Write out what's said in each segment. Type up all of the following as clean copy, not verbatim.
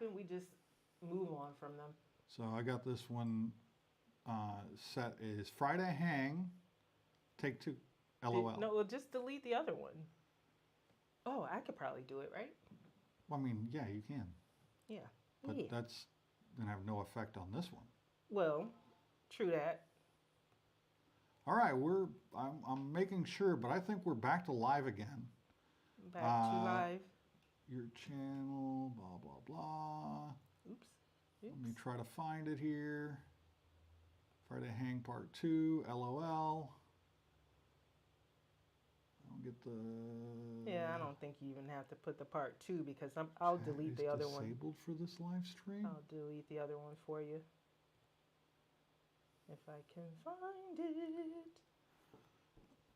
happen, we just move on from them. So I got this one set is Friday hang, take 2, LOL. No, well, just delete the other one. Oh, I could probably do it, right? Well, I mean, yeah, you can. Yeah. But Yeah. that's going to have no effect on this one. Well, true that. All right, I'm making sure, but I think we're back to live again. Back to live. Your channel, blah, blah, blah. Oops. Let me try to find it here. Friday hang part 2, LOL. I don't get the... Yeah, I don't think you even have to put the part 2 because I'll delete the other one. Disabled for this live stream? I'll delete the other one for you. If I can find it.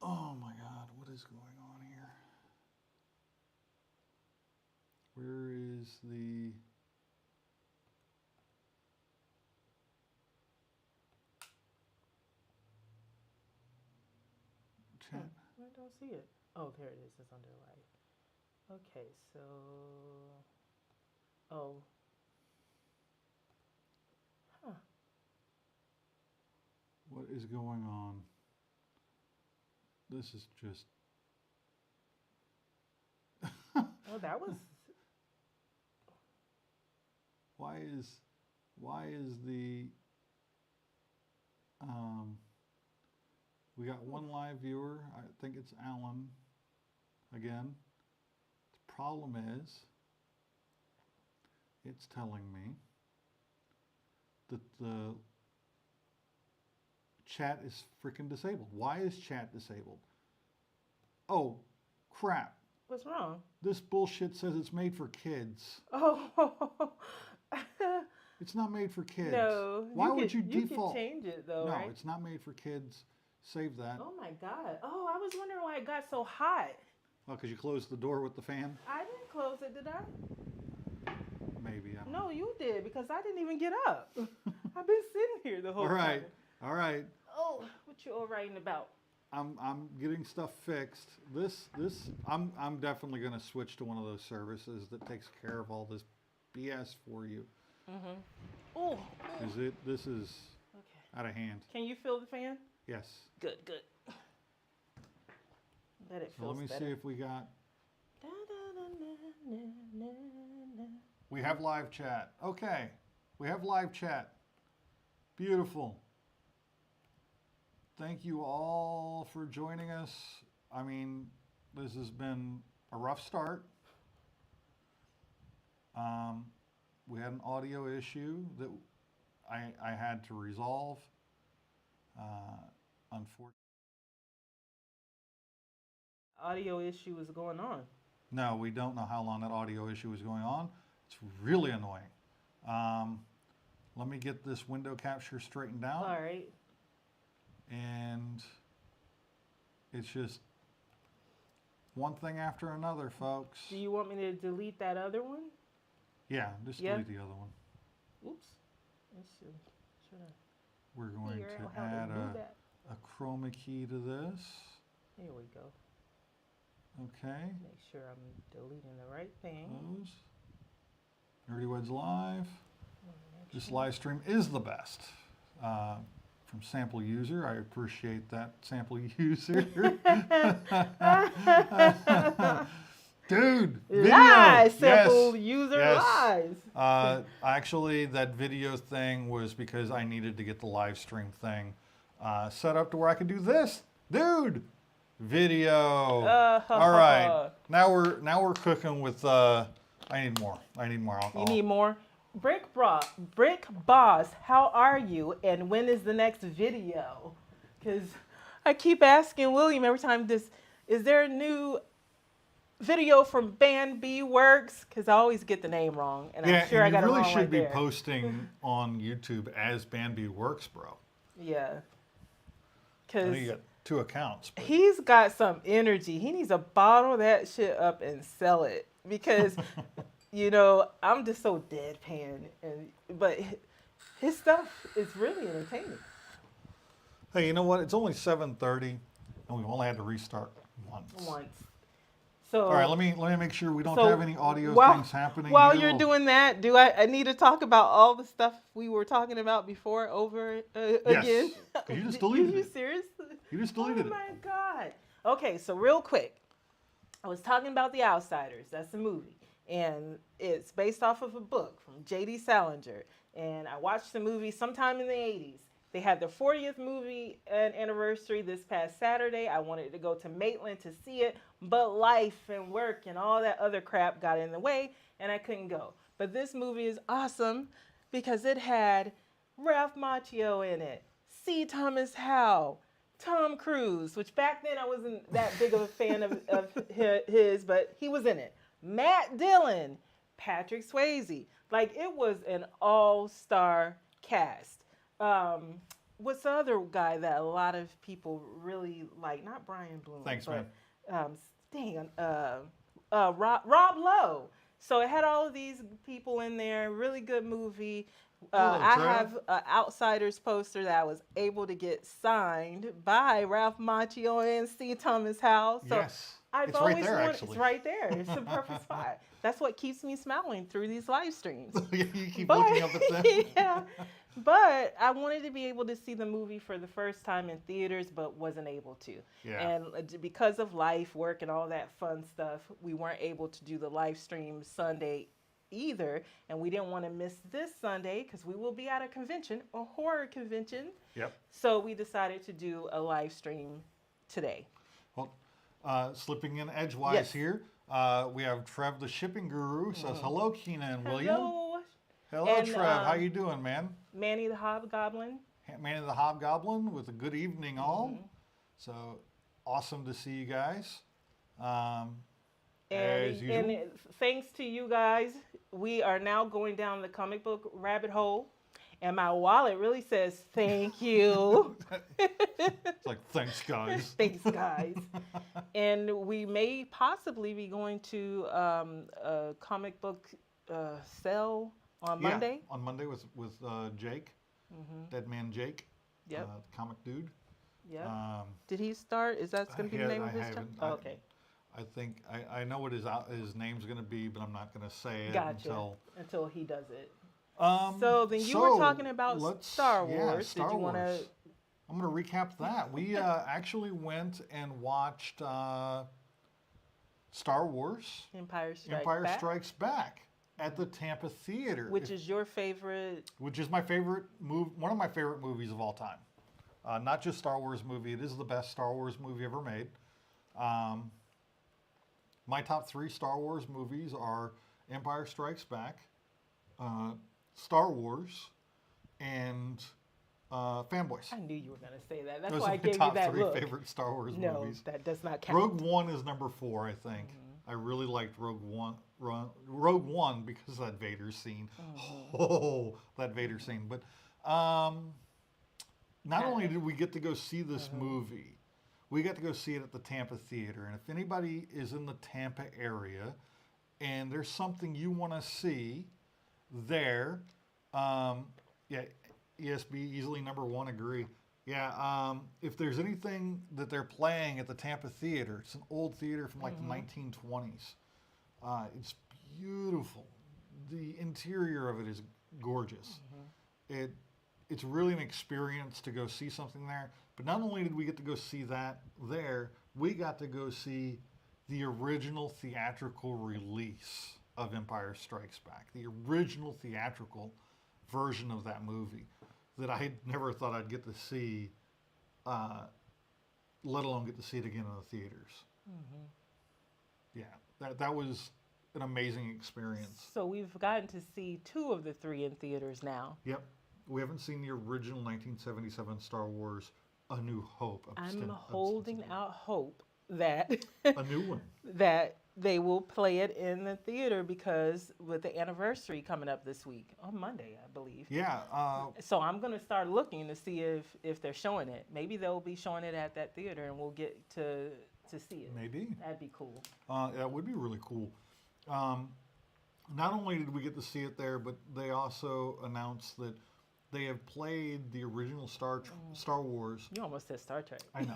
Oh my God, what is going on here? Where is the... chat? I don't see it. Oh, there it is. It's under live. Okay, so... Oh. Huh. What is going on? This is just... Oh, that was... Why is the... we got one live viewer. I think it's Alan again. The problem is it's telling me that the chat is freaking disabled. Why is chat disabled? Oh, crap. What's wrong? This bullshit says it's made for kids. Oh. It's not made for kids. No. Why would you default? You can change it though, No, right? it's not made for kids. Save that. Oh my God. Oh, I was wondering why it got so hot. Oh, because you closed the door with the fan? I didn't close it, did I? Maybe. I don't No, you did because I didn't even get up. I've been sitting here the whole All right. time. All right. Oh, what you all writing about? I'm getting stuff fixed. I'm definitely going to switch to one of those services that takes care of all this BS for you. Mm-hmm. Oh. This is Okay. out of hand. Can you feel the fan? Yes. Good. Bet it So feels let me better. see if we got... We have live chat. Okay. We have live chat. Beautiful. Thank you all for joining us. I mean, this has been a rough start. We had an audio issue that I had to resolve. Unfortunately. Audio issue is going on. No, we don't know how long that audio issue is going on. It's really annoying. Let me get this window capture straightened out. All right. And it's just one thing after another, folks. Do you want me to delete that other one? Yeah, just delete the other one. Oops. Should I We're going figure out to how add to do that? a chroma key to this. Here we go. Okay. Make sure I'm deleting the right thing. Close. Nerdy Weds Live. This live stream is the best. From Sample User. I appreciate that, Sample User. Dude, video. Lies, Sample Yes, User yes. lies. Actually, that video thing was because I needed to get the live stream thing set up to where I could do this. Dude, video. All right, now we're cooking with. I need more. I need more alcohol. You need more? Brick Boss, how are you? And when is the next video? Because I keep asking William every time is there a new video from Band B Works? Because I always get the name wrong. And I'm sure I got it wrong you really should be there. posting on YouTube as Band B Works, bro. Yeah. I Because know you got 2 accounts. But. he's got some energy. He needs to bottle that shit up and sell it. Because... You know, I'm just so deadpan, but his stuff is really entertaining. Hey, you know what? It's only 7:30, and we've only had to restart once. So All right, let me make sure we don't so have any audio while, things happening while here. you're doing that, do I need to talk about all the stuff we were talking about before over again? Yes, because you just You deleted it. serious? You just deleted Oh it. my god. Okay, so real quick, I was talking about The Outsiders. That's a movie, and it's based off of a book from J.D. Salinger. And I watched the movie sometime in the 80s. They had their 40th movie anniversary this past Saturday. I wanted to go to Maitland to see it, but life and work and all that other crap got in the way, and I couldn't go. But this movie is awesome because it had Ralph Macchio in it, C. Thomas Howell, Tom Cruise, which back then I wasn't that big of a fan of his, but he was in it. Matt Dillon, Patrick Swayze. Like, it was an all-star cast. What's the other guy that a lot of people really like? Not Brian Bloom. Thanks, but, man. Rob Lowe. So it had all of these people in there. Really good movie. Hello, I Trev. have an Outsiders poster that I was able to get signed by Ralph Macchio and C. Thomas Howell. So Yes. I've It's right always there, wanted. actually. It's right there. It's a perfect spot. That's what keeps me smiling through these live streams. You keep looking up at them. Yeah. But I wanted to be able to see the movie for the first time in theaters, but wasn't able to. Yeah. And because of life, work, and all that fun stuff, we weren't able to do the live stream Sunday either. And we didn't want to miss this Sunday because we will be at a convention, a horror convention. Yep. So we decided to do a live stream today. Well, slipping in edgewise Yes. here, we have Trev, the shipping guru, says hello, Keena and William. Hello, Hello, And, Trev. How you doing, man? Manny the Hobgoblin. Man of the Hobgoblin with a good evening all. Mm-hmm. So awesome to see you guys. As And usual. thanks to you guys, we are now going down the comic book rabbit hole. And my wallet really says thank you. It's like, thanks, guys. Thanks, guys. And we may possibly be going to a comic book sale on Yeah, Monday. on Monday with Jake, Dead Man Jake, Yep. comic dude. Yeah. Did he start? Is that going to be the name of his channel? Oh, okay. I think I know what his name's going to be, but I'm not going to say it Gotcha. Until he does it. until. So then you were talking about Star Wars. Yeah, Star Did you want to? Wars. I'm going to recap that. We actually went and watched Star Wars: Empire Strikes Back at the Tampa Theater, Which is your favorite? which is my favorite one of my favorite movies of all time. Not just Star Wars movie; it is the best Star Wars movie ever made. My top 3 Star Wars movies are Empire Strikes Back, Star Wars, and Fanboys. I knew you were going to say that. That's Those why are I my gave you top that 3 look. favorite Star Wars No, movies. that does not count. Rogue One is number 4, I think. I really liked Rogue One because of that Vader scene. Oh, that Vader scene. But not only did we get to go see this movie, we got to go see it at the Tampa Theater. And if anybody is in the Tampa area and there's something you want to see there, yeah, ESB easily number 1, agree. Yeah, if there's anything that they're playing at the Tampa Theater, it's an old theater from like the 1920s. It's beautiful. The interior of it is gorgeous. It's really an experience to go see something there. But not only did we get to go see that there, we got to go see the original theatrical release of Empire Strikes Back. The original theatrical version of that movie that I never thought I'd get to see, let alone get to see it again in the theaters. Yeah, that was an amazing experience. So we've gotten to see 2 of the 3 in theaters now. Yep. We haven't seen the original 1977 Star Wars, A New Hope. I'm holding out hope that a new one. that they will play it in the theater because with the anniversary coming up this week on Monday, I believe. Yeah. So I'm gonna start looking to see if they're showing it. Maybe they'll be showing it at that theater, and we'll get to see it. Maybe. That'd be cool. That would be really cool. Not only did we get to see it there, but they also announced that they have played the original Star Wars. You almost said Star Trek. I know.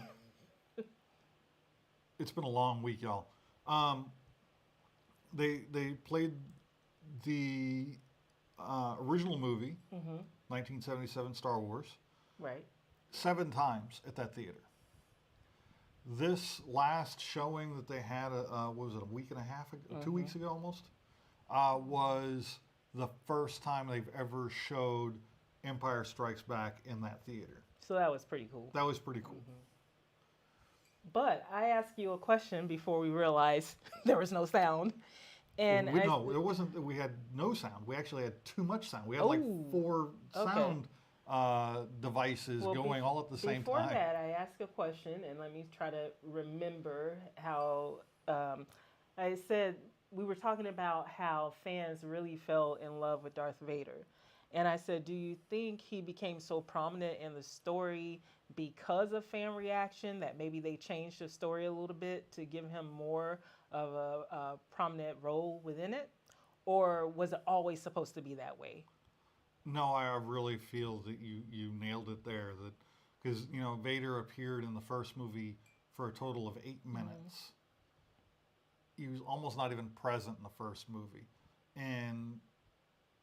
It's been a long week, y'all. They played the original movie, Mm-hmm. 1977 Star Wars, Right. 7 times at that theater. This last showing that they had, what was it, a week and a half ago, 2 weeks ago almost, was the first time they've ever showed Empire Strikes Back in that theater. So that was pretty cool. That was pretty cool. But I asked you a question before we realized there was no sound. And No, it wasn't that we had no sound. We actually had too much sound. We had like Oh, 4 okay. sound devices Well, going all at the same before time. that, I asked a question, and let me try to remember how I said we were talking about how fans really fell in love with Darth Vader. And I said, do you think he became so prominent in the story because of fan reaction that maybe they changed the story a little bit to give him more of a prominent role within it? Or was it always supposed to be that way? No, I really feel that you nailed it there. That because Vader appeared in the first movie for a total of 8 minutes. He was almost not even present in the first movie, and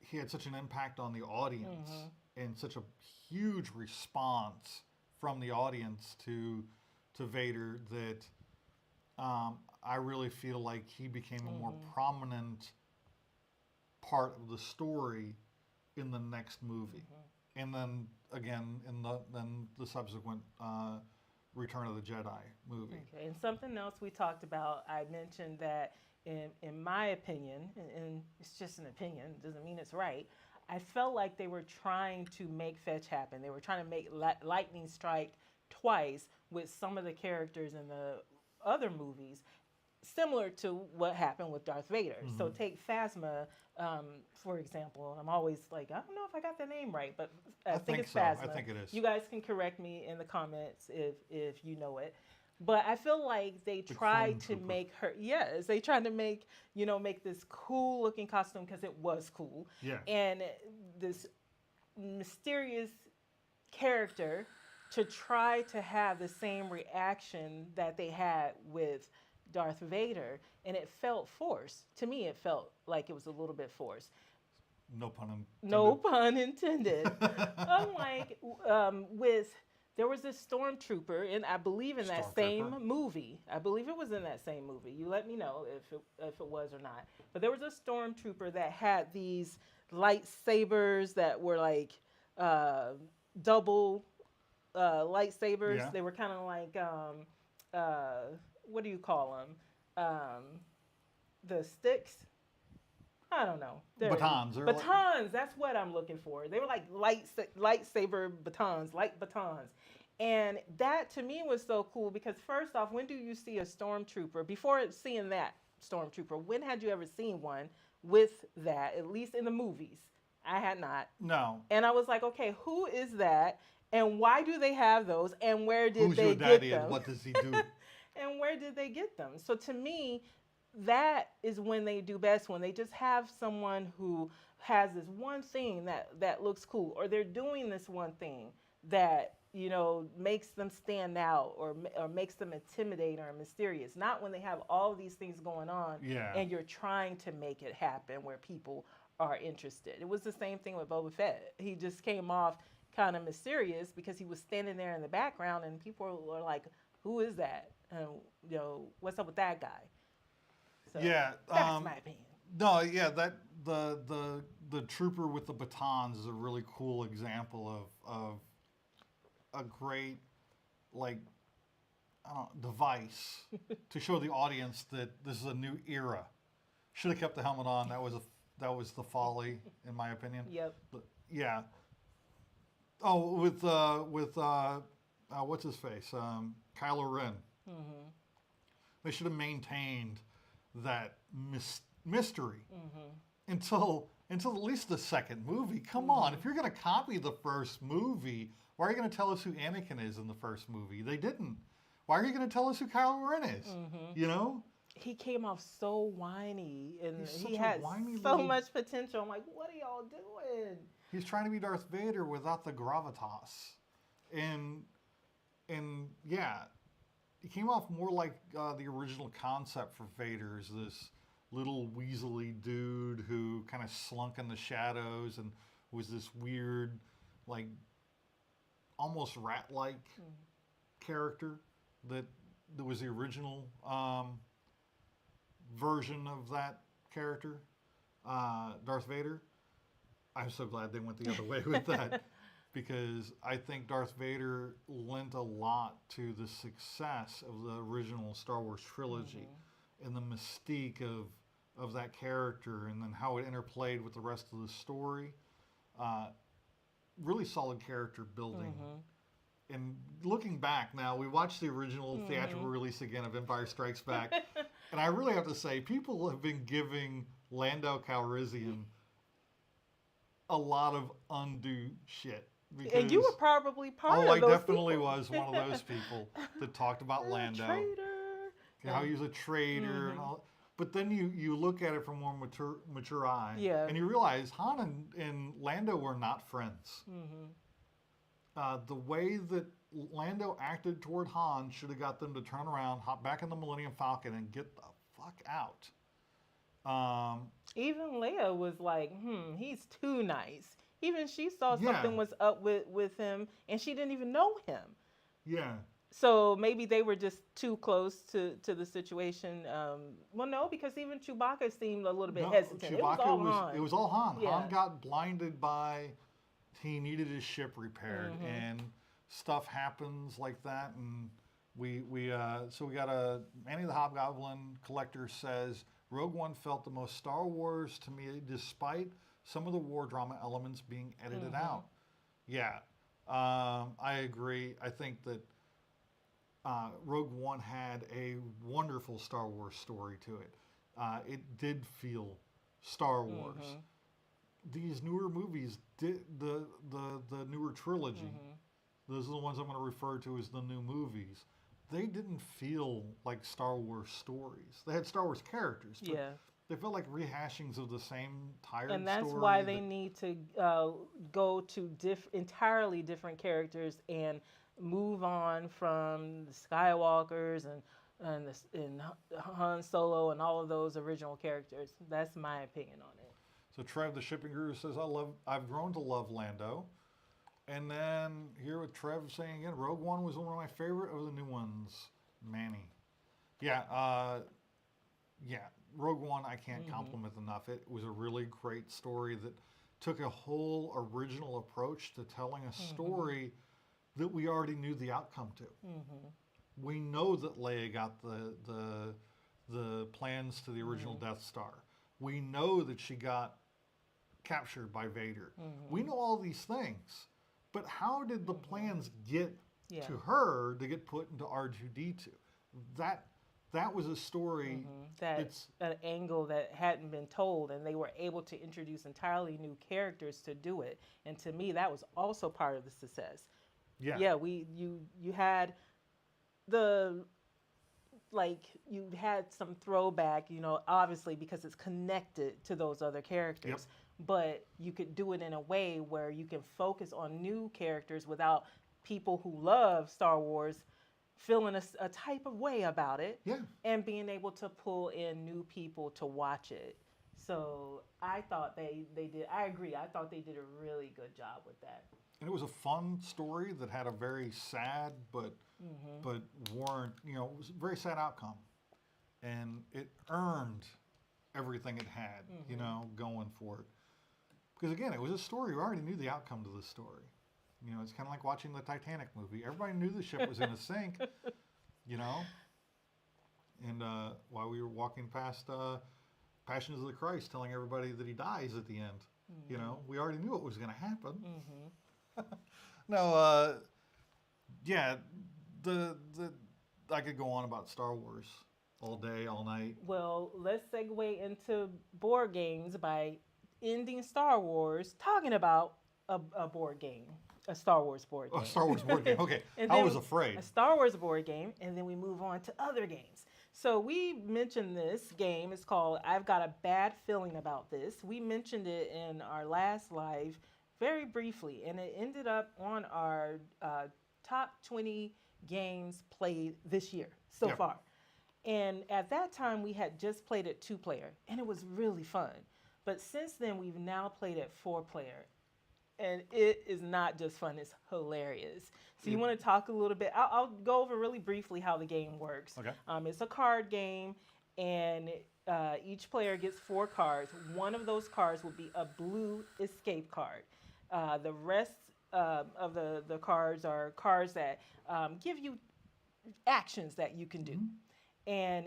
he had such an impact on the audience and such a huge response from the audience to Vader that I really feel like he became a more prominent part of the story in the next movie, and then again in the subsequent Return of the Jedi movie. Okay, and something else we talked about, I mentioned that in my opinion, and it's just an opinion, doesn't mean it's right, I felt like they were trying to make fetch happen. They were trying to make lightning strike twice with some of the characters in the other movies, similar to what happened with Darth Vader. So take Phasma, for example. I'm always like, I don't know if I got the name right, but I think it's so. Phasma. I think it is. You guys can correct me in the comments if you know it. But I feel like they tried to Trooper. make her, yes, they tried to make, make this cool looking costume because it was cool. Yeah. And this mysterious character to try to have the same reaction that they had with Darth Vader, and it felt forced. To me, it felt like it was a little bit forced. No pun intended. No pun intended. Unlike there was this stormtrooper, and I believe in that same movie. I believe it was in that same movie. You let me know if it was or not. But there was a stormtrooper that had these lightsabers that were like double lightsabers. Yeah. They were kind of like what do you call them? The sticks. I don't know. Batons. Batons. That's what I'm looking for. They were like lightsaber batons, light batons. And that to me was so cool because first off, when do you see a stormtrooper? Before seeing that stormtrooper, when had you ever seen one with that? At least in the movies, I had not. No. And I was like, okay, who is that? And why do they have those? And where did Who's they your get daddy them? and what does he do? And where did they get them? So to me, that is when they do best, when they just have someone who has this one thing that looks cool, or they're doing this one thing that makes them stand out or makes them intimidating or mysterious. Not when they have all these things going on and you're trying to make it happen where people are interested. It was the same thing with Boba Fett. He just came off kind of mysterious because he was standing there in the background and people were like, who is that? And what's up with that guy? So Yeah, that's my opinion. No, yeah, that the trooper with the batons is a really cool example of a great device to show the audience that this is a new era. Should have kept the helmet on. That was the folly, in my opinion. Yep. But, yeah. Oh, with what's his face? Kylo Ren. Mm-hmm. They should have maintained that mystery until at least the second movie. Come on, if you're going to copy the first movie, why are you going to tell us who Anakin is in the first movie? They didn't. Why are you going to tell us who Kylo Ren is? He came off so whiny, and he had so much potential. I'm like, what are y'all doing? He's trying to be Darth Vader without the gravitas, and yeah. it came off more like the original concept for Vader is this little weaselly dude who kind of slunk in the shadows and was this weird, like almost rat-like character that was the original version of that character, Darth Vader. I'm so glad they went the other way with that because I think Darth Vader lent a lot to the success of the original Star Wars trilogy and the mystique of that character and then how it interplayed with the rest of the story. Really solid character building. And looking back now, we watched the original theatrical release again of Empire Strikes Back. And I really have to say, people have been giving Lando Calrissian a lot of undue shit. Because, and you were probably part of those I definitely people. was one of those people that talked about Lando. Traitor. How he was a traitor and all. But then you look at it from a more mature eye. Yeah. And you realize Han and Lando were not friends. The way that Lando acted toward Han should have got them to turn around, hop back in the Millennium Falcon, and get the fuck out. Even Leia was like, he's too nice. Even she saw Yeah. something was up with him, and she didn't even know him. Yeah. So maybe they were just too close to the situation. Well, no, because even Chewbacca seemed a little bit hesitant. Chewbacca it was all Han. Yeah. Han got blinded by he needed his ship repaired and stuff happens like that and so we got a Manny the Hobgoblin collector says Rogue One felt the most Star Wars to me despite some of the war drama elements being edited out. Yeah, I agree. I think that Rogue One had a wonderful Star Wars story to it. It did feel Star Wars. These newer movies, the newer trilogy, those are the ones I'm going to refer to as the new movies. They didn't feel like Star Wars stories. They had Star Wars characters, but they felt like rehashings of the same tired story. And that's why they need to go to entirely different characters and move on from the Skywalkers and Han Solo and all of those original characters. That's my opinion on it. So Trev, the shipping guru, says, I've grown to love Lando. And then here with Trev saying again, Rogue One was one of my favorite of the new ones. Manny. Yeah, Rogue One I can't compliment enough. It was a really great story that took a whole original approach to telling a story that we already knew the outcome to. We know that Leia got the plans to the original Death Star. We know that she got captured by Vader. We know all these things. But how did the plans get to her to get put into R2-D2? That was a story. That's an angle that hadn't been told, and they were able to introduce entirely new characters to do it. And to me, that was also part of the success. Yeah. Yeah, you had you had some throwback, obviously because it's connected to those other characters. But you could do it in a way where you can focus on new characters without people who love Star Wars feeling a type of way about it. Yeah. And being able to pull in new people to watch it. So I thought they did. I agree. I thought they did a really good job with that. And it was a fun story that had a very sad but warrant, it was a very sad outcome. And it earned everything it had, going for it. Because again, it was a story. We already knew the outcome to the story. It's kind of like watching the Titanic movie. Everybody knew the ship was in a sink, And while we were walking past Passions of the Christ, telling everybody that he dies at the end, we already knew what was going to happen. No, I could go on about Star Wars all day, all night. Well, let's segue into board games by ending Star Wars, talking about a board game, a Star Wars board game. Oh, Star Wars board game. Okay, I was afraid. A Star Wars board game, and then we move on to other games. So we mentioned this game. It's called I've Got a Bad Feeling About This. We mentioned it in our last live very briefly, and it ended up on our top 20 games played this year so Yep. far. And at that time, we had just played it 2-player, and it was really fun. But since then, we've now played it 4-player, and it is not just fun, it's hilarious. So you want to talk a little bit, I'll go over really briefly how the game works. Okay. It's a card game, and each player gets 4 cards. One of those cards will be a blue escape card. The rest of the cards are cards that give you actions that you can do. And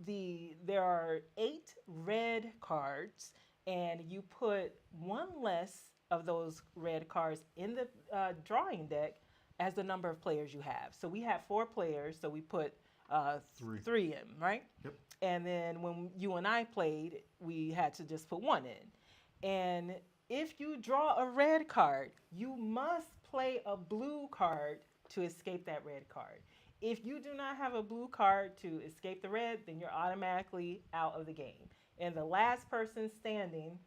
there are 8 red cards, and you put one less of those red cards in the drawing deck as the number of players you have. So we have 4 players, so we put 3 in, right? Yep. And then when you and I played, we had to just put 1 in. And if you draw a red card, you must play a blue card to escape that red card. If you do not have a blue card to escape the red, then you're automatically out of the game. And the last person standing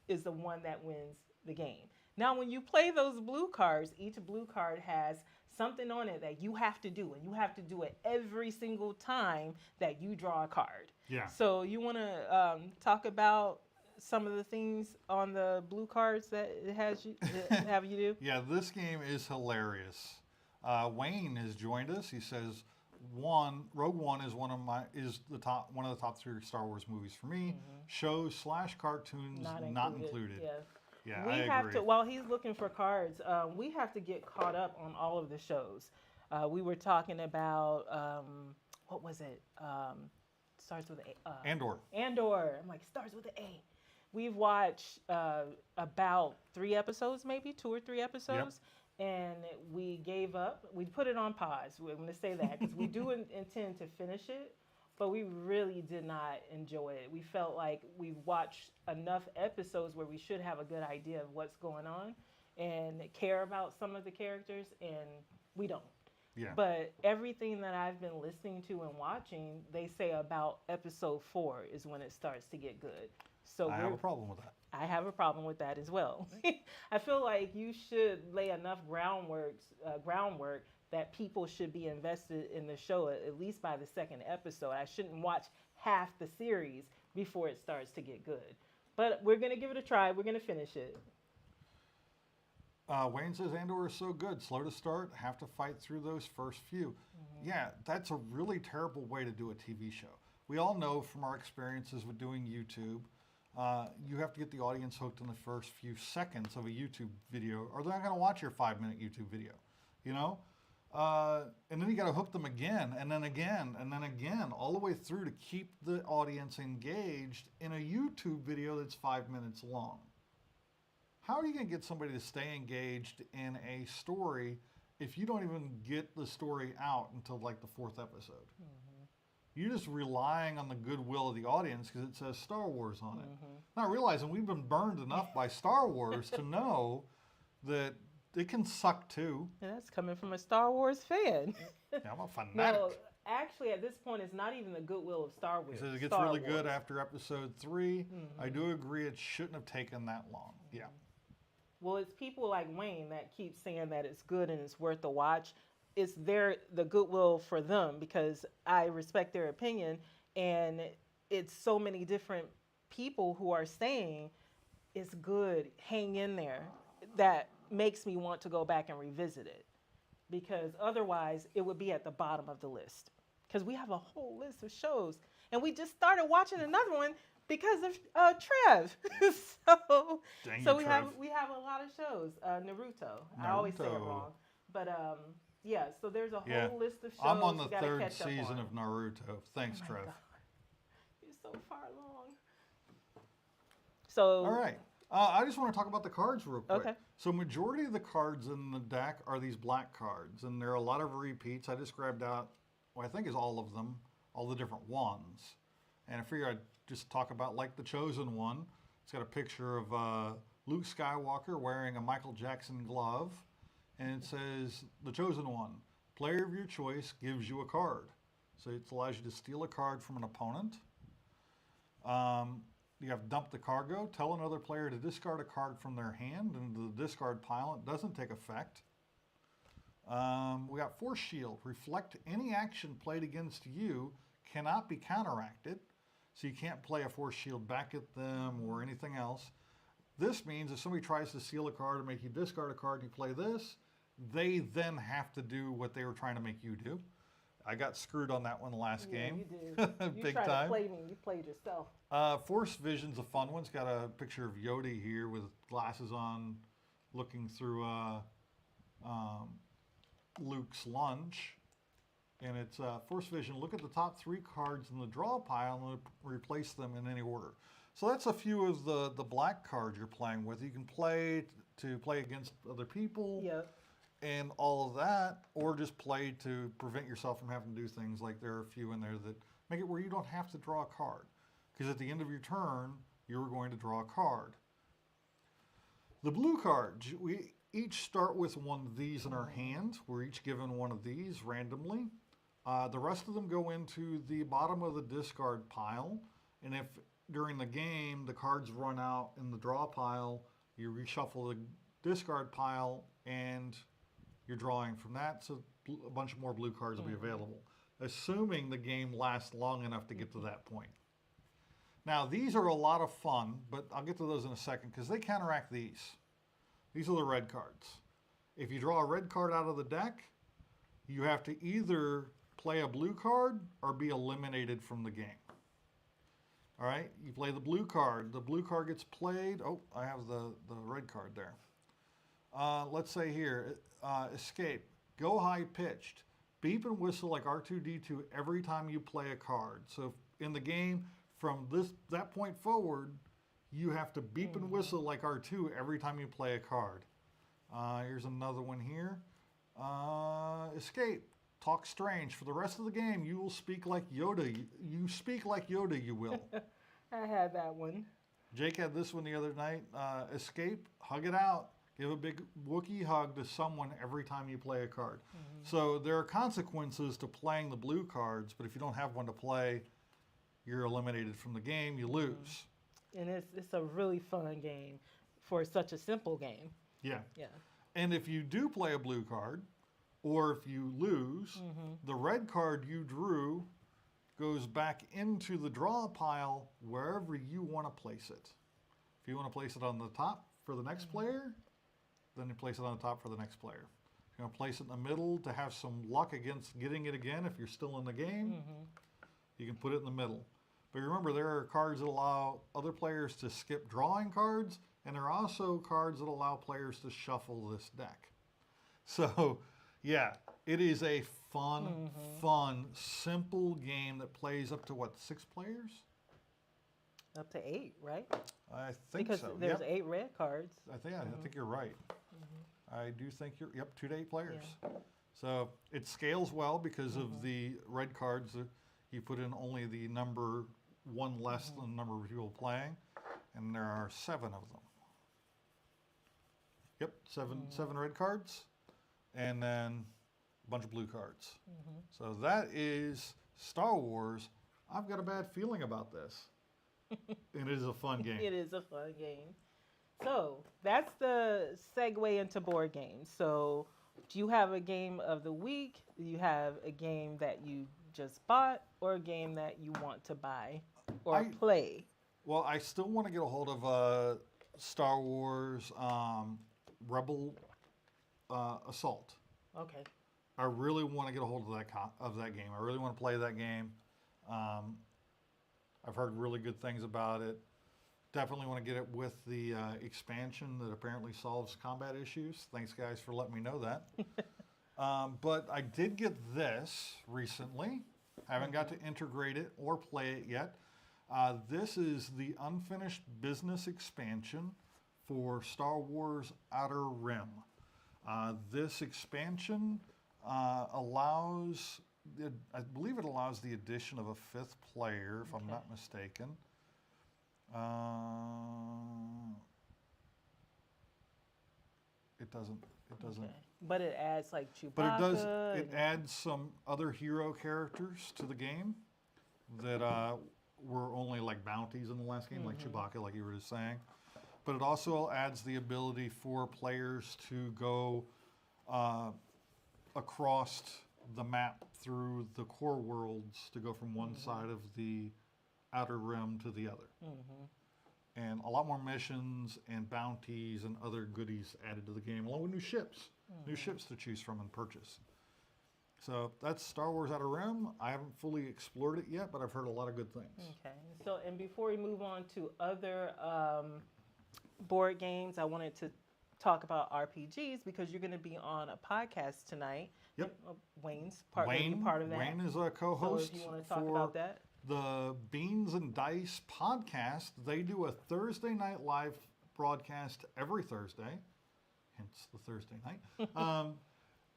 is the one that wins the game. Now, when you play those blue cards, each blue card has something on it that you have to do, and you have to do it every single time that you draw a card. Yeah. So you want to talk about some of the things on the blue cards that it has you have you do? Yeah, this game is hilarious. Wayne has joined us. He says, Rogue One is one of the top 3 Star Wars movies for me. Shows / cartoons not included. Yeah. Yeah, We I have agree. to, while he's looking for cards, we have to get caught up on all of the shows. We were talking about, what was it? Starts with an A. Andor. Andor. I'm like, starts with an A. We've watched about 3 episodes, maybe 2 or 3 episodes. And we gave up. We put it on pause. We're going to say that because we do intend to finish it, but we really did not enjoy it. We felt like we've watched enough episodes where we should have a good idea of what's going on and care about some of the characters, and we don't. Yeah. But everything that I've been listening to and watching, they say about episode 4 is when it starts to get good. So I have a problem with that. I have a problem with that as well. I feel like you should lay enough groundwork that people should be invested in the show at least by the 2nd episode. I shouldn't watch half the series before it starts to get good. But we're going to give it a try. We're going to finish it. Wayne says Andor is so good. Slow to start, have to fight through those first few. Yeah, that's a really terrible way to do a TV show. We all know from our experiences with doing YouTube, you have to get the audience hooked in the first few seconds of a YouTube video, or they're not going to watch your 5-minute YouTube video, you know? And then you got to hook them again, and then again, and then again, all the way through to keep the audience engaged in a YouTube video that's 5 minutes long. How are you going to get somebody to stay engaged in a story if you don't even get the story out until like the 4th episode? You're just relying on the goodwill of the audience because it says Star Wars on it. Not realizing we've been burned enough by Star Wars to know that it can suck too. And that's coming from a Star Wars fan. Yeah, I'm a fanatic. No, actually, at this point, it's not even the goodwill of Star Wars. He says it gets really good after episode 3. I do agree it shouldn't have taken that long. Yeah. Well, it's people like Wayne that keep saying that it's good and it's worth the watch. It's the goodwill for them because I respect their opinion, and it's so many different people who are saying it's good, hang in there, that makes me want to go back and revisit it, because otherwise it would be at the bottom of the list, because we have a whole list of shows, and we just started watching another one because of Trev. so Dang so you, we have a lot of shows. Naruto. I always say it wrong, but yeah. So there's a whole list of shows. I'm on the you gotta 3rd catch up season on. of Naruto. Thanks, Oh my Trev. God. You're so far along. So All right. I just want to talk about the cards real quick. Okay. So majority of the cards in the deck are these black cards, and there are a lot of repeats. I just grabbed out, well, I think is all of them, all the different ones. And I figured I'd just talk about like the Chosen One. It's got a picture of Luke Skywalker wearing a Michael Jackson glove. And it says, the Chosen One, player of your choice gives you a card. So it allows you to steal a card from an opponent. You have dump the cargo, tell another player to discard a card from their hand into the discard pile. It doesn't take effect. We got Force Shield. Reflect any action played against you cannot be counteracted. So you can't play a Force Shield back at them or anything else. This means if somebody tries to steal a card or make you discard a card and you play this, they then have to do what they were trying to make you do. I got screwed on that one the last game. You did. You Big tried time. to play me. You played yourself. Force Vision's a fun one. It's got a picture of Yoda here with glasses on, looking through Luke's lunch. And it's Force Vision. Look at the top 3 cards in the draw pile and replace them in any order. So that's a few of the black cards you're playing with. You can play to play against other people. Yep. And all of that, or just play to prevent yourself from having to do things like there are a few in there that make it where you don't have to draw a card. Because at the end of your turn, you're going to draw a card. The blue cards, we each start with one of these in our hand. We're each given one of these randomly. The rest of them go into the bottom of the discard pile. And if during the game the cards run out in the draw pile, you reshuffle the discard pile and you're drawing from that, so a bunch of more blue cards will be available, assuming the game lasts long enough to get to that point. Now, these are a lot of fun, but I'll get to those in a second because they counteract these. These are the red cards. If you draw a red card out of the deck, you have to either play a blue card or be eliminated from the game. All right, you play the blue card. The blue card gets played. Oh, I have the red card there. Let's say here, escape, go high pitched, beep and whistle like R2-D2 every time you play a card. So in the game, from that point forward, you have to beep and whistle like R2 every time you play a card. Here's another one here. Escape, talk strange. For the rest of the game, you will speak like Yoda. You speak like Yoda, you will. I had that one. Jake had this one the other night. Escape, hug it out. Give a big Wookiee hug to someone every time you play a card. So there are consequences to playing the blue cards, but if you don't have one to play, you're eliminated from the game, you lose. And it's a really fun game for such a simple game. Yeah. Yeah. And if you do play a blue card, or if you lose, the red card you drew goes back into the draw pile wherever you want to place it. If you want to place it on the top for the next player, then you place it on the top for the next player. If you want to place it in the middle to have some luck against getting it again if you're still in the game, you can put it in the middle. But remember, there are cards that allow other players to skip drawing cards, and there are also cards that allow players to shuffle this deck. So, yeah, it is a fun, simple game that plays up to, what, 6 players? Up to 8, right? I think because so. Because there's Yep. 8 red cards. I think you're right. I do think you're, 2 to 8 players. Yeah. So it scales well because of the red cards. You put in only the number 1 less than the number of people playing, and there are 7 of them. Yep, 7 red cards, and then a bunch of blue cards. So that is Star Wars. I've got a bad feeling about this. And it is a fun game. It is a fun game. So that's the segue into board games. So do you have a game of the week? Do you have a game that you just bought, or a game that you want to buy or play? Well, I still want to get a hold of Star Wars Rebel Assault. Okay. I really want to get a hold of that game. I really want to play that game. I've heard really good things about it. Definitely want to get it with the expansion that apparently solves combat issues. Thanks, guys, for letting me know that. But I did get this recently. I haven't got to integrate it or play it yet. This is the unfinished business expansion for Star Wars Outer Rim. This expansion allows, I believe it allows the addition of a 5th player, if I'm not mistaken. It doesn't. Okay. But it adds like Chewbacca. But it does. It adds some other hero characters to the game that were only like bounties in the last game, like Chewbacca, like you were just saying. But it also adds the ability for players to go across the map through the core worlds to go from one side of the outer rim to the other. And a lot more missions and bounties and other goodies added to the game, along with new ships to choose from and purchase. So that's Star Wars Outer Rim. I haven't fully explored it yet, but I've heard a lot of good things. Okay. So, and before we move on to other board games, I wanted to talk about RPGs because you're going to be on a podcast tonight. Yep. Wayne's part, part of that. Wayne is a co-host. So if you want to talk for about that. The Beans and Dice podcast. They do a Thursday night live broadcast every Thursday, hence the Thursday night,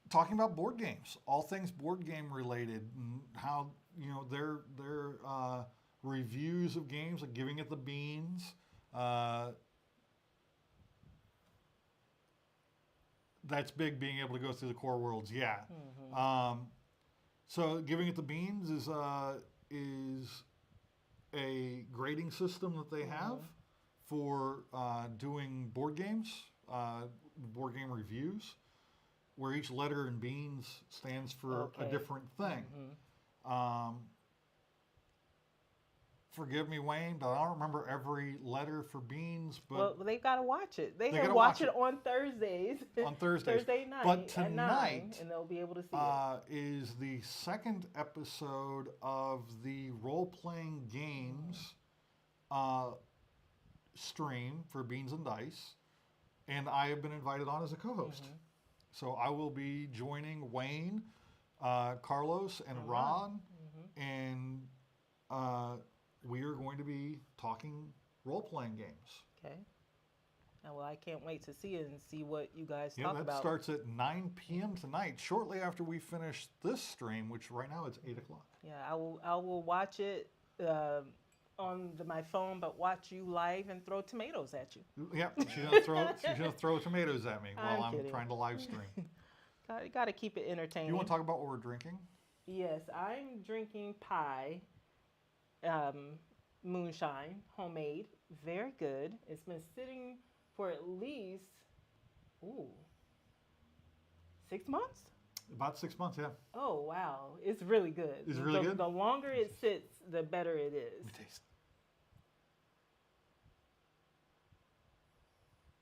talking about board games, all things board game related, and how their reviews of games, like giving it the beans. That's big, being able to go through the core worlds. Yeah. So giving it the beans is a grading system that they have for doing board games, board game reviews, where each letter in beans stands for a different thing. Forgive me, Wayne, but I don't remember every letter for beans. But well, they've got to watch it. They can watch it on Thursdays. On Thursdays. Thursday night. But tonight at 9, and they'll be able to see it. Is the second episode of the role-playing games stream for Beans and Dice, and I have been invited on as a co-host. So I will be joining Wayne, Carlos, and Ron, and we are going to be talking role-playing games. Okay. Well, I can't wait to see it and see what you guys talk Yeah, about. that starts at 9 p.m. tonight, shortly after we finish this stream, which right now it's 8 o'clock. Yeah, I will watch it on my phone, but watch you live and throw tomatoes at you. Yeah, she's gonna throw tomatoes at me while I'm kidding. trying to live stream. Got to keep it entertaining. You want to talk about what we're drinking? Yes, I'm drinking pie. Moonshine, homemade, very good. It's been sitting for at least 6 months. About 6 months, yeah. Oh wow, it's really good. It's really good? The longer it sits, the better it is. Let me taste.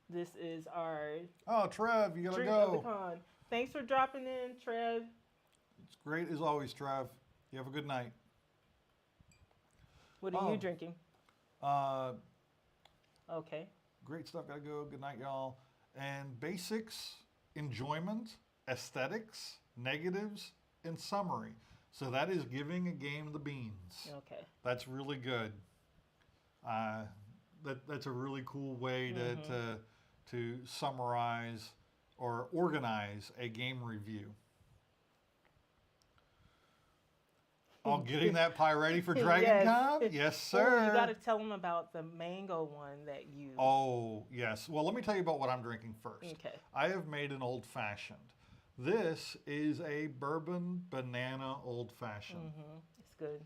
This is our Oh, Trev, you gotta drink of the go. con. Thanks for dropping in, Trev. It's great as always, Trev. You have a good night. What are you drinking? Okay. Great stuff. Gotta go. Good night, y'all. And basics, enjoyment, aesthetics, negatives, and summary. So that is giving a game the beans. Okay. That's really good. That's a really cool way to summarize or organize a game review. Oh, getting that pie ready for Dragon Con? Yes, sir. Oh, you got to tell them about the mango one that you... Oh, yes. Well, let me tell you about what I'm drinking first. Okay. I have made an old-fashioned. This is a bourbon banana old-fashioned. It's good.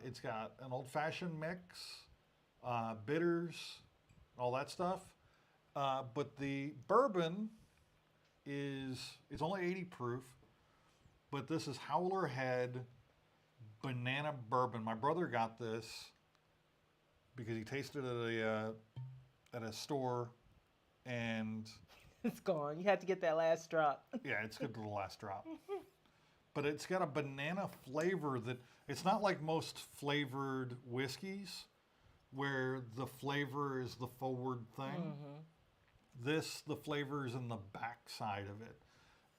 It's got an old-fashioned mix, bitters, all that stuff. But the bourbon it's only 80 proof, but this is Howler Head banana bourbon. My brother got this because he tasted it at a store, and It's gone. You had to get that last drop. yeah, it's good to the last drop. But it's got a banana flavor that it's not like most flavored whiskeys where the flavor is the forward thing. The flavor is in the back side of it.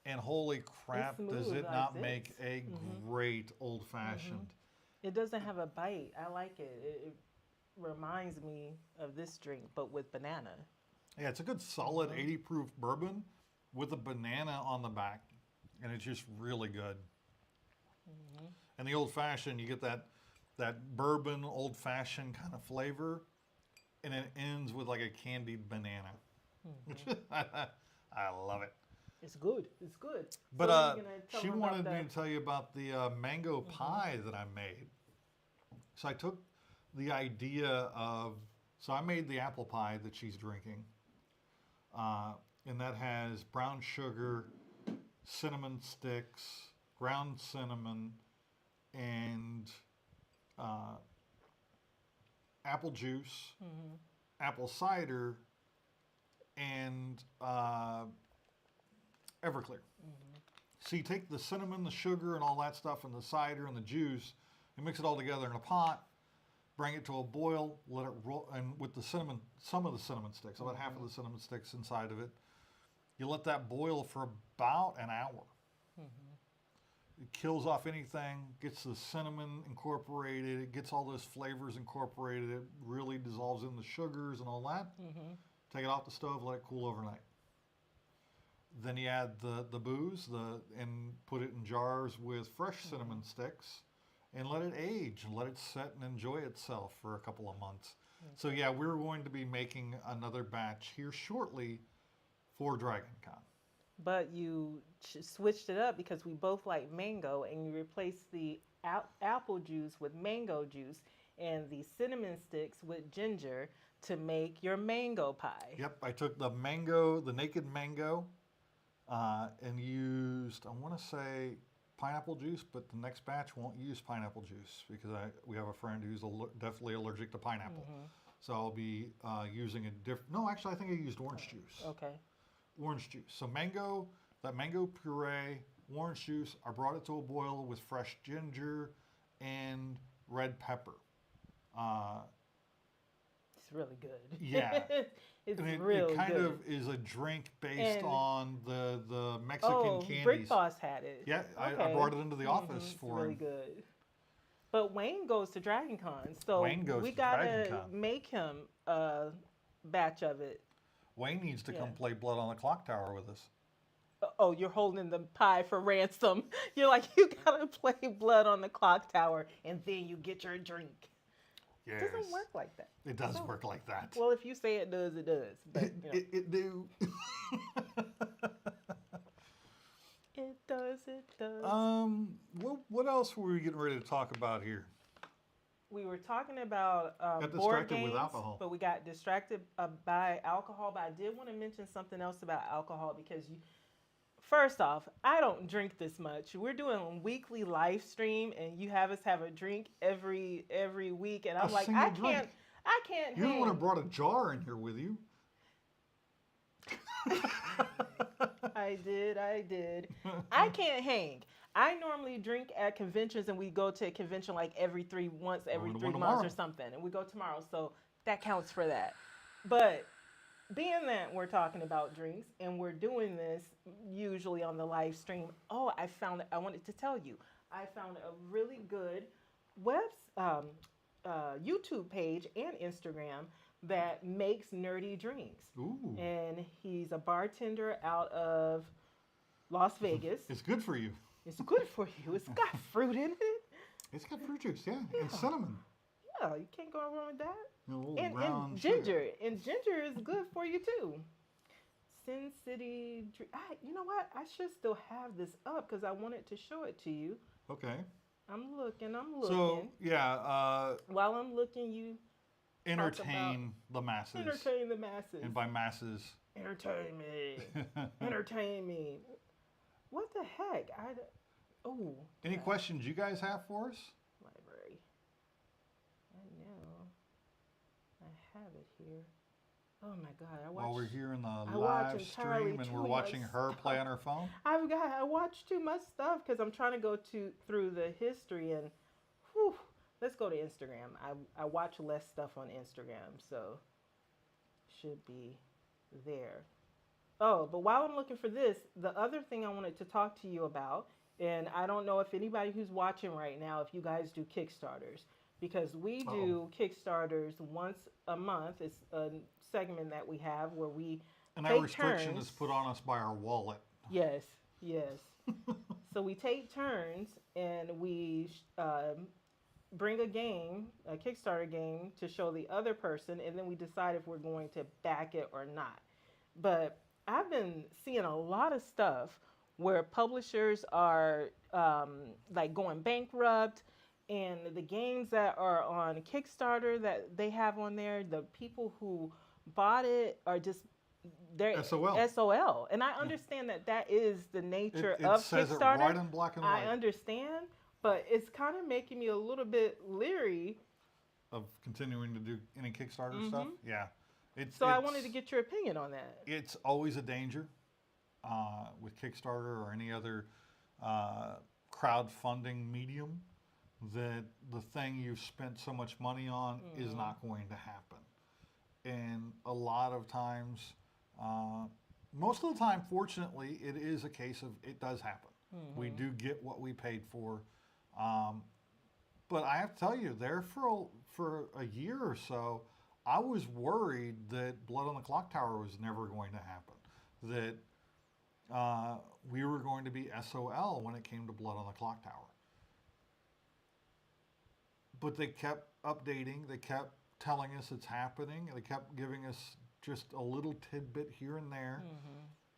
And holy crap, It's does smooth it like not this. make a great old fashioned? It doesn't have a bite. I like it. It reminds me of this drink, but with banana. Yeah, it's a good solid 80 proof bourbon with a banana on the back. And it's just really good. And the old fashioned, you get that bourbon old fashioned kind of flavor, and it ends with like a candied banana. Which I love it. It's good. It's good. But So you're gonna tell she them about wanted me the- to tell you about the mango pie that I made. So I took the idea of, so I made the apple pie that she's drinking. And that has brown sugar cinnamon sticks, ground cinnamon, and apple juice, apple cider, and Everclear. So you take the cinnamon, the sugar, and all that stuff, and the cider and the juice, and mix it all together in a pot. Bring it to a boil. Let it roll, and with the cinnamon, some of the cinnamon sticks, about half of the cinnamon sticks inside of it. You let that boil for about an hour. It kills off anything, gets the cinnamon incorporated, it gets all those flavors incorporated, it really dissolves in the sugars and all that. Take it off the stove, let it cool overnight. Then you add the booze and put it in jars with fresh cinnamon sticks and let it age and let it set and enjoy itself for a couple of months. So yeah, we're going to be making another batch here shortly for Dragon Con. But you switched it up because we both like mango, and you replaced the apple juice with mango juice and the cinnamon sticks with ginger to make your mango pie. Yep, I took the mango, the naked mango, and used, I want to say, pineapple juice, but the next batch won't use pineapple juice because we have a friend who's definitely allergic to pineapple. So I'll be using a different, no, actually I think I used orange juice. Okay. Orange juice. So mango, that mango puree, orange juice, I brought it to a boil with fresh ginger and red pepper. It's really good. Yeah. It's And really it kind good. of is a drink based And- on the Mexican Oh, candies. Brick Boss had it. Yeah, I Okay. brought it into the office It's for really him. good. But Wayne goes to Dragon Con, so Wayne goes we to gotta Dragon Con. make him a batch of it. Wayne needs to come Yeah. play Blood on the Clock Tower with us. Oh, you're holding the pie for ransom. You're like, you gotta play Blood on the Clock Tower, and then you get your drink. Yes. It doesn't work like that. It does work like that. Well, if you say it does, it does. But, you know, It do. it does, it does. What else were we getting ready to talk about here? We were talking about Got board distracted games, with alcohol. but we got distracted by alcohol. But I did want to mention something else about alcohol because first off, I don't drink this much. We're doing a weekly live stream, and you have us have a drink every week, and I'm like, single I drink. can't. You're the one who hang. brought a jar in here with you. I did. I can't hang. I normally drink at conventions, and we go to a convention like every 3 months, every Going to 3 one months tomorrow. or something, and we go tomorrow. So that counts for that. But being that we're talking about drinks and we're doing this usually on the live stream, I wanted to tell you, I found a really good YouTube page and Instagram that makes nerdy drinks. Ooh. And he's a bartender out of Las Vegas. It's good for you. It's good for you. It's got fruit in it. It's got fruit juice, yeah, and cinnamon. Yeah, you can't go wrong with that. And a little And brown ginger. And ginger is good for you too. Sin City. You know what? I should still have this up because I wanted to show it to you. Okay. I'm looking. So yeah, While I'm looking, you entertain the masses. entertain the masses. And by masses, Entertain me. Entertain me. What the heck? any questions you guys have for us? Library. I know. I have it here. Oh my God! While we're here in the watch live entirely stream and too we're much watching her play stuff. on her phone. I watch too much stuff because I'm trying to go through the history and, whew, let's go to Instagram. I watch less stuff on Instagram, so should be there. Oh, but while I'm looking for this, the other thing I wanted to talk to you about, and I don't know if anybody who's watching right now, if you guys do Kickstarters, because we do Kickstarters once a month. It's a segment that we have where we And take that restriction turns. is put on us by our wallet. Yes. So we take turns and we bring a Kickstarter game to show the other person, and then we decide if we're going to back it or not. But I've been seeing a lot of stuff where publishers are like going bankrupt, and the games that are on Kickstarter that they have on there, the people who bought it are just They're SOL. SOL. And I understand that is the nature It of says it Kickstarter. right in black and I white. understand, but it's kind of making me a little bit leery. Of continuing to do any Kickstarter stuff. Yeah. So I wanted to get your opinion on that. It's always a danger with Kickstarter or any other crowdfunding medium that the thing you've spent so much money on is not going to happen. And a lot of times, most of the time, fortunately, it is a case of it does happen. We do get what we paid for. But I have to tell you, there for a year or so, I was worried that Blood on the Clock Tower was never going to happen. That we were going to be SOL when it came to Blood on the Clock Tower. But they kept updating, they kept telling us it's happening, they kept giving us just a little tidbit here and there.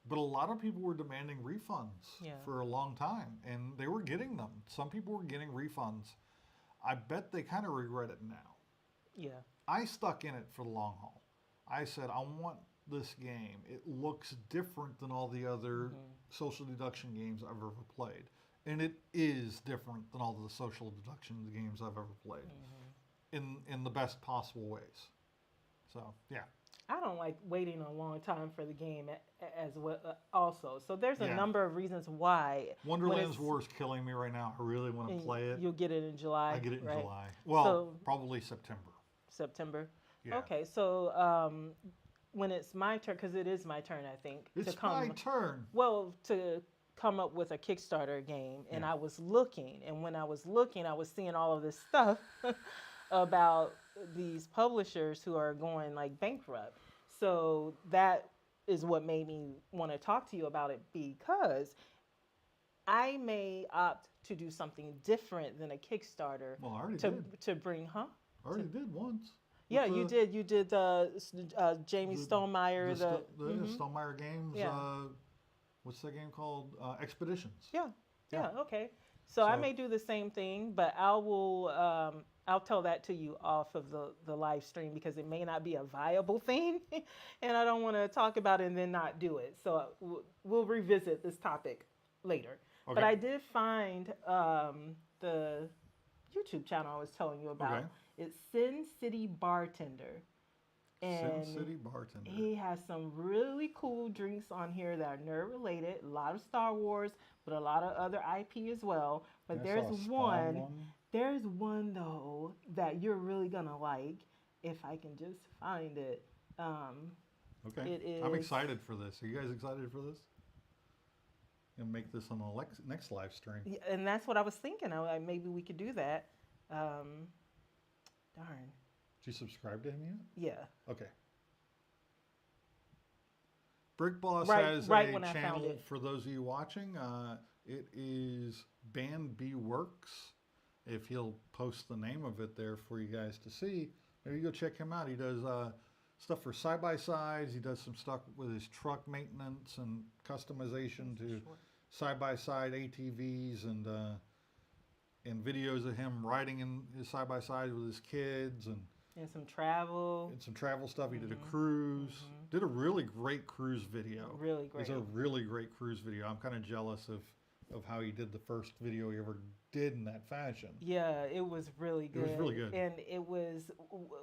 But a lot of people were demanding refunds for a long time, and they were getting them. Some people were getting refunds. I bet they kind of regret it now. Yeah. I stuck in it for the long haul. I said, I want this game. It looks different than all the other social deduction games I've ever played. And it is different than all the social deduction games I've ever played in the best possible ways. So, yeah. I don't like waiting a long time for the game as well. Also, so there's a number of reasons why. Wonderland's War is killing me right now. I really want to play it. You'll get it in July. I get it in right? July. Well, So, probably September. September. Yeah. Okay, so when it's my turn, because it is my turn, I think. It's my turn. Well, to come up with a Kickstarter game, and I was looking, and when I was looking, I was seeing all of this stuff about these publishers who are going like bankrupt. So that is what made me want to talk to you about it, because I may opt to do something different than a Kickstarter. Well, I already did. To bring, I already did once. Yeah, you did. You did the Jamie Stonemeyer. The Stonemeyer games. Yeah. What's that game called? Expeditions. Yeah. Okay. So I may do the same thing, but I'll tell that to you off of the live stream, because it may not be a viable thing, and I don't want to talk about it and then not do it. So we'll revisit this topic later. Okay. But I did find the YouTube channel I was telling you about. Okay. It's Sin City Bartender. And Sin City Bartender. He has some really cool drinks on here that are nerd related. A lot of Star Wars, but a lot of other IP as well. But there's one. There's one though that you're really gonna like, if I can just find it. Okay. It is. I'm excited for this. Are you guys excited for this? And make this on the next live stream. Yeah, and that's what I was thinking. Maybe we could do that. Darn. Did you subscribe to him yet? Yeah. Okay. Brick Boss has a channel for those of you watching. It is Band B Works. If he'll post the name of it there for you guys to see, maybe go check him out. He does stuff for side-by-sides. He does some stuff with his truck maintenance and customization to side-by-side ATVs and videos of him riding in his side-by-sides with his kids and some travel. And some travel stuff. He did a cruise. Did a really great cruise video. Really great. It's a really great cruise video. I'm kind of jealous of how he did the first video he ever did in that fashion. Yeah, it was really good. It was really good. And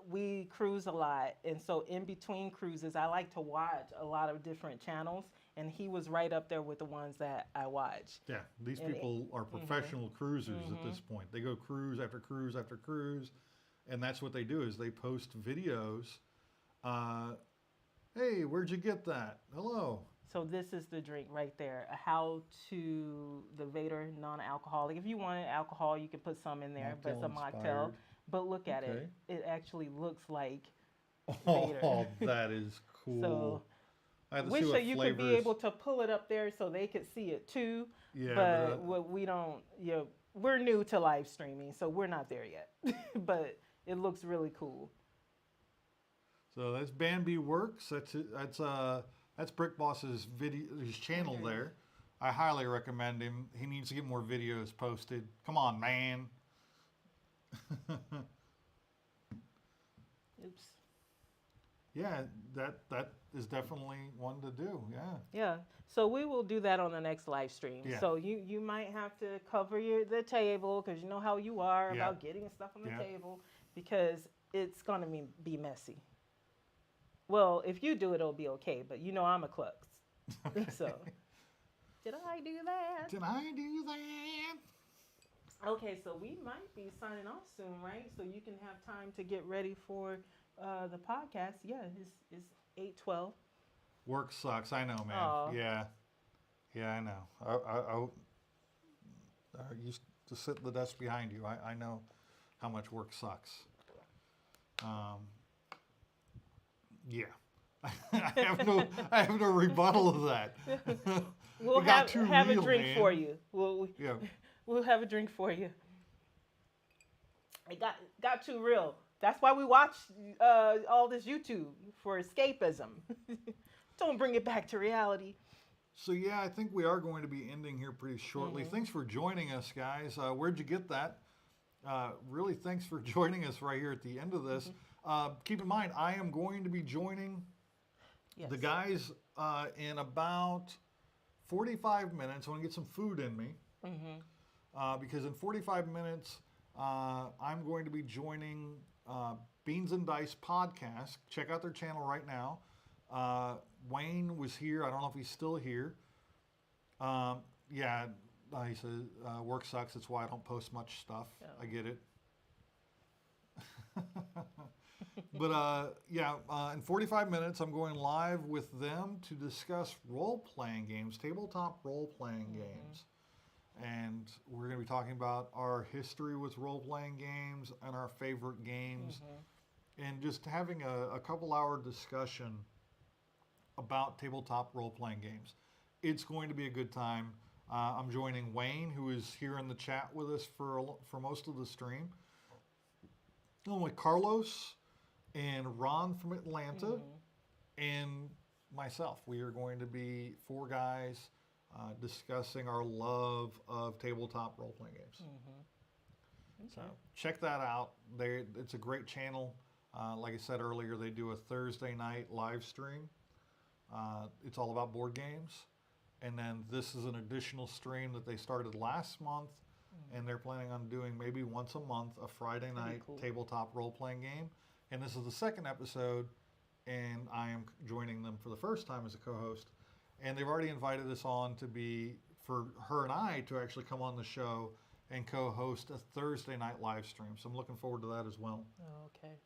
we cruise a lot. And so in between cruises, I like to watch a lot of different channels. And he was right up there with the ones that I watch. Yeah, these people are professional cruisers at this point. They go cruise after cruise after cruise. And that's what they do, is they post videos. Hey, where'd you get that? Hello. So this is the drink right there. How to the Vader non-alcoholic. If you wanted alcohol, you can put some in there, but it's a mocktail. But look at it. It actually looks like Vader. Oh, that is cool. So I have to wish see what that you could be flavors. able to pull it up there so they could see it too. Yeah, but what we don't, we're new to live streaming, so we're not there yet. But it looks really cool. So that's Bambi Works. That's Brick Boss's video, his channel there. I highly recommend him. He needs to get more videos posted. Come on, man. Oops. Yeah, that is definitely one to do. Yeah. Yeah. So we will do that on the next live stream. Yeah. So you might have to cover the table because you know how you are Yeah. about getting stuff on the Yeah. table because it's gonna be messy. Well, if you do it, it'll be okay. But you know I'm a klutz. Okay. So did I do that? Did I do that? Okay, so we might be signing off soon, right? So you can have time to get ready for the podcast. Yeah, it's 8:12. Work sucks. I know, man. Aw. Yeah. Yeah, I know. I used to sit at the desk behind you. I know how much work sucks. Yeah. I have no rebuttal of that. We'll It got have too have real, a drink man. for you. Yeah. We'll have a drink for you. It got too real. That's why we watch all this YouTube for escapism. Don't bring it back to reality. So yeah, I think we are going to be ending here pretty shortly. Thanks for joining us, guys. Where'd you get that? Really, thanks for joining us right here at the end of this. Keep in mind, I am going to be joining Yes. the guys in about 45 minutes. I want to get some food in me because in 45 minutes, I'm going to be joining Beans and Dice podcast. Check out their channel right now. Wayne was here. I don't know if he's still here. Yeah, he said work sucks. That's why I don't post much stuff. Oh. I get it. But in 45 minutes, I'm going live with them to discuss role-playing games, tabletop role-playing games. And we're going to be talking about our history with role-playing games and our favorite games. And just having a couple-hour discussion about tabletop role-playing games. It's going to be a good time. I'm joining Wayne, who is here in the chat with us for most of the stream. Along with Carlos and Ron from Atlanta and myself. We are going to be four guys discussing our love of tabletop role-playing games. Okay. So check that out. It's a great channel. Like I said earlier, they do a Thursday night live stream. It's all about board games. And then this is an additional stream that they started last month. And they're planning on doing maybe once a month a Friday night cool. tabletop role-playing game. And this is the second episode, and I am joining them for the first time as a co-host. And they've already invited us on for her and I to actually come on the show and co-host a Thursday night live stream. So I'm looking forward to that as well. Oh, okay.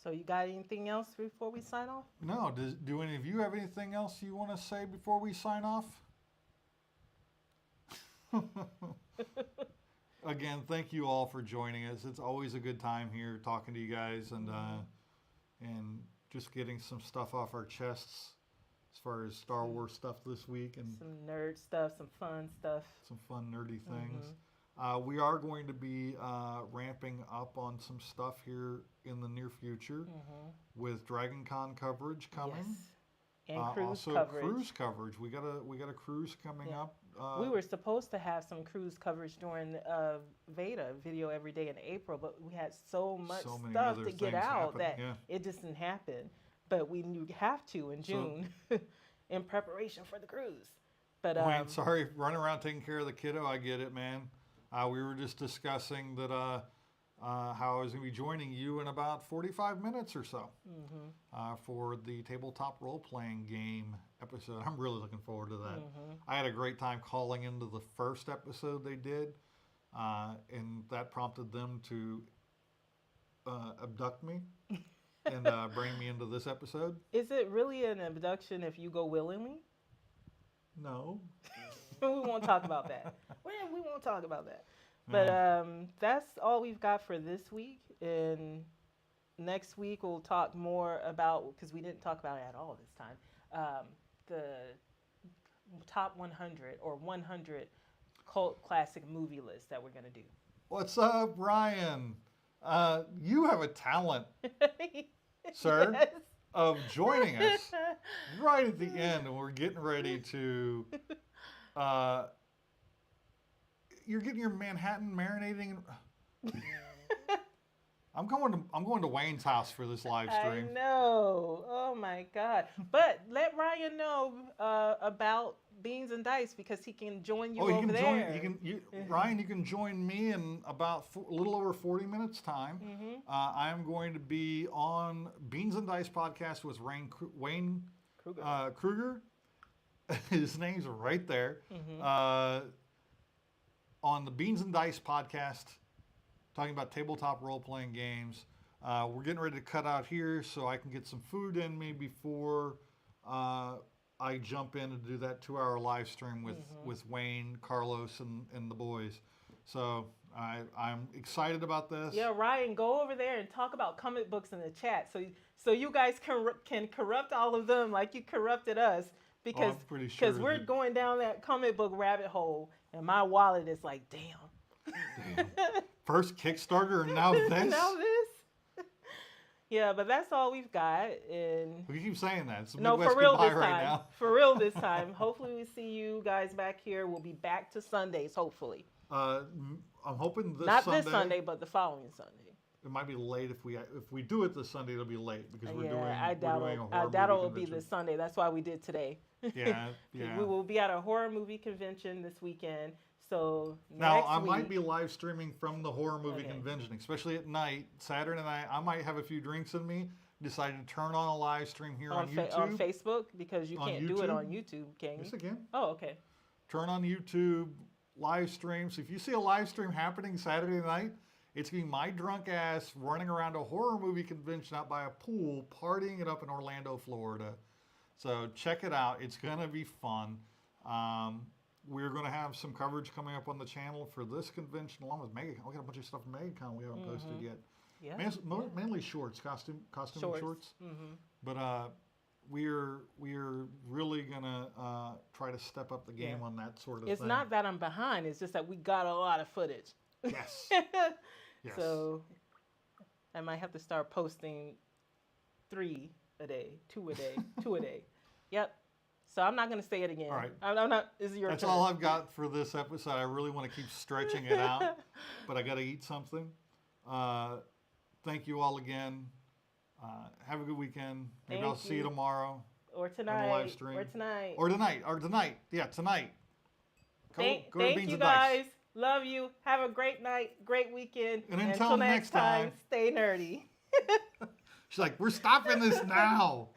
So you got anything else before we sign off? no, do any of you have anything else you want to say before we sign off? Again, thank you all for joining us. It's always a good time here talking to you guys and just getting some stuff off our chests as far as Star Wars stuff this week and Some nerd stuff, some fun stuff. some fun nerdy things. We are going to be ramping up on some stuff here in the near future with Dragon Con coverage coming. Yes. And cruise also coverage. cruise coverage. We got a cruise coming up. We were supposed to have some cruise coverage during Veda Video Every Day in April, but we had so much So many stuff other to get things out happen, that yeah. it just didn't happen. But we knew we have to in June in preparation for the cruise. But Wayne, sorry, running around taking care of the kiddo. I get it, man. We were just discussing that how I was going to be joining you in about 45 minutes or so for the tabletop role-playing game episode. I'm really looking forward to that. I had a great time calling into the first episode they did, and that prompted them to abduct me and bring me into this episode. is it really an abduction if you go willingly? No. We won't talk about that. We won't talk about that. But that's all we've got for this week. And next week we'll talk more about, because we didn't talk about it at all this time, the top 100 or 100 cult classic movie list that we're going to do. What's up, Ryan? You have a talent, sir, Yes. of joining us right at the end when we're getting ready to. You're getting your Manhattan marinating. I'm going to Wayne's house for this live I stream. know. Oh my God. But let Ryan know about Beans and Dice because he can join you Oh, you over can there. join. Ryan, you can join me in about a little over 40 minutes time. I am going to be on Beans and Dice podcast with Wayne Kruger. His name's right there. On the Beans and Dice podcast, talking about tabletop role-playing games. We're getting ready to cut out here so I can get some food in me before I jump in and do that 2-hour live stream with Wayne, Carlos, and the boys. So I'm excited about this. Yeah, Ryan, go over there and talk about comic books in the chat, so you guys can corrupt all of them like you corrupted us, because I'm pretty sure we're going down that comic book rabbit hole, and my wallet is like, damn. First Kickstarter and now this. Now this. Yeah, but that's all we've got. And We keep saying that. It's a no, Midwest for real goodbye this right time. now. For real this time. Hopefully we see you guys back here. We'll be back to Sundays, hopefully. I'm hoping Not this Sunday, but the following Sunday. It might be late if we do it this Sunday. It'll be late because we're doing I doubt we're doing a it. horror I doubt it movie will be convention. this Sunday. That's why we did today. Yeah. We will be at a horror movie convention this weekend. So Now next I week, might be live streaming from the horror movie Okay. convention, especially at night, Saturday night. I might have a few drinks in me. Decided to turn on a live stream here on YouTube. on Facebook, because you On can't do it YouTube? on YouTube, can you? Yes, again. Oh, okay. Turn on YouTube live stream. So if you see a live stream happening Saturday night, it's gonna be my drunk ass running around a horror movie convention out by a pool, partying it up in Orlando, Florida. So check it out. It's gonna be fun. We're gonna have some coverage coming up on the channel for this convention, along with MegaCon. We got a bunch of stuff from MegaCon we haven't posted yet. Yeah. Mainly shorts, costume shorts. Mm-hmm. But we're really gonna try to step up the game on that sort of It's thing. not that I'm behind. It's just that we got a lot of footage. Yes. Yes. So I might have to start posting 3 a day, 2 a day, 2 a day. Yep. So I'm not going to say it again. All right. I'm not. This is your That's turn. all I've got for this episode. I really want to keep stretching it out, but I got to eat something. Thank you all again. Have a good weekend. Maybe Thank I'll see you tomorrow Or on the tonight. live stream. Or tonight. Or tonight. Yeah, tonight. Thank go to Beans you and Dice. guys. Love you. Have a great night, great weekend. And until next time. stay nerdy. She's like, we're stopping this now.